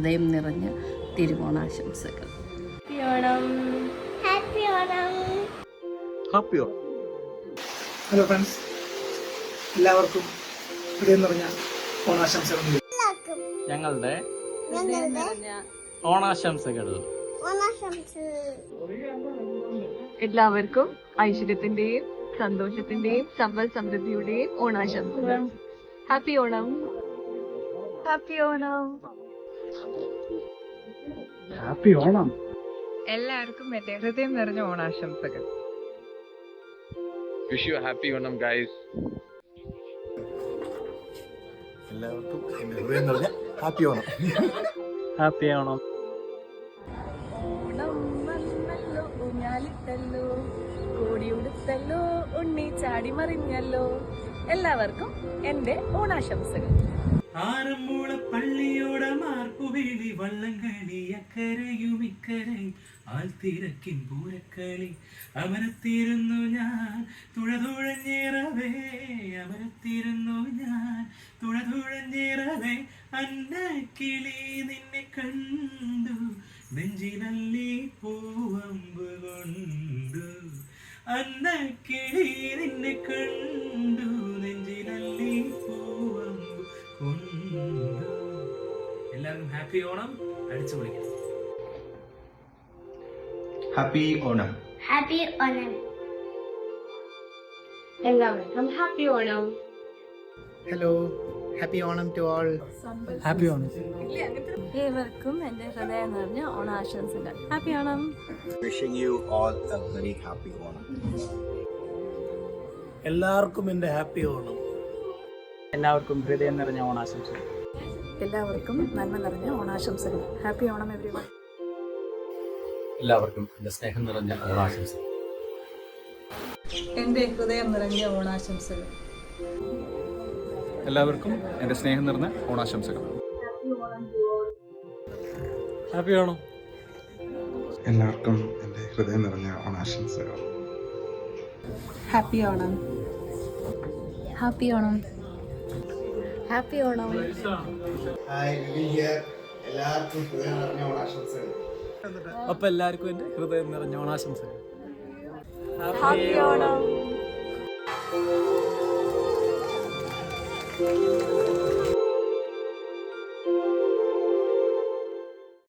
ഹൃദയം നിറഞ്ഞ തിരുവോണാശംസകൾ. Hello friends, എല്ലാവർക്കും ഹൃദയം നിറഞ്ഞ ഓണാശംസകൾ. ഞങ്ങളുടെ ഓണാശംസകൾ. എല്ലാവർക്കും ഐശ്വര്യത്തിന്റെയും സന്തോഷത്തിന്റെയും സമ്പൽ സമൃദ്ധിയുടെയും ഓണാശംസകൾ. Happy Onam. Happy Onam. Happy Onam. എല്ലാവർക്കും എന്റെ ഹൃദയം നിറഞ്ഞ ഓണാശംസകൾ. Wish you a happy Onam, guys. എല്ലാവർക്കും എൻ്റെ ഹൃദയം നിറഞ്ഞ ഹാപ്പി ഓണം. ഹാപ്പി ഓണം. ഓണം വന്നല്ലോ, ഊഞ്ഞാലിട്ടല്ലോ, കോടിയുടുത്തല്ലോ, ഉണ്ണി ചാടി മറിഞ്ഞല്ലോ. എല്ലാവർക്കും എന്റെ ഓണാശംസകൾ. ആറന്മുള പള്ളിയോടെ മാർപ്പുവേലി വള്ളംകളി അക്കരയും ഇക്കരെ ആൾത്തിരക്കിൻ പൂരക്കളി അമരത്തിരുന്നു ഞാൻ തുഴതുഴഞ്ഞേറവേ, അമരത്തിരുന്നു ഞാൻ തുഴതുഴഞ്ഞേറവേ. അന്നക്കിളി നിന്നെ കണ്ടു നെഞ്ചിലല്ലി പൂവമ്പ് കൊണ്ടു, അന്നക്കിളി നിന്നെ കണ്ടു നെഞ്ചിലല്ലി പൂവമ്പ് കൊണ്ടു. എല്ലാവർക്കും ഹാപ്പി ഓണം. അടിച്ചു പൊളിക്കാം. ഹാപ്പി ഓണം. ഹാപ്പി ഓണം. എല്ലാവർക്കും happy Onam. Hello, happy Onam to all. Happy Onam. ഏവർക്കും എന്റെ ഹൃദയം നിറഞ്ഞ ഓണാശംസകൾ. Happy Onam. Wishing you all a very happy Onam. എല്ലാവർക്കും എൻ്റെ ഹാപ്പി ഓണം. എല്ലാവർക്കും ഹൃദയം നിറഞ്ഞ ഓണാശംസകൾ. എല്ലാവർക്കും നന്മ നിറഞ്ഞ ഓണാശംസകൾ. Happy Onam everyone. എല്ലാവർക്കും എൻ്റെ സ്നേഹം നിറഞ്ഞ ഓണാശംസകൾ. എന്റെ ഹൃദയം നിറഞ്ഞ ഓണാശംസകൾ. എല്ലാവർക്കും എൻ്റെ സ്നേഹം നിറഞ്ഞ ഓണാശംസകൾ. ഹാപ്പി ഓണം. എല്ലാവർക്കും എൻ്റെ ഹൃദയം നിറഞ്ഞ ഓണാശംസകൾ. Happy Onam. Happy Onam. Happy Onam. എല്ലാവർക്കും ഹൃദയം നിറഞ്ഞ ഓണാശംസകൾ. അപ്പൊ എല്ലാവർക്കും എൻ്റെ ഹൃദയം നിറഞ്ഞ ഓണാശംസകൾ. ഹാപ്പി ഓണം.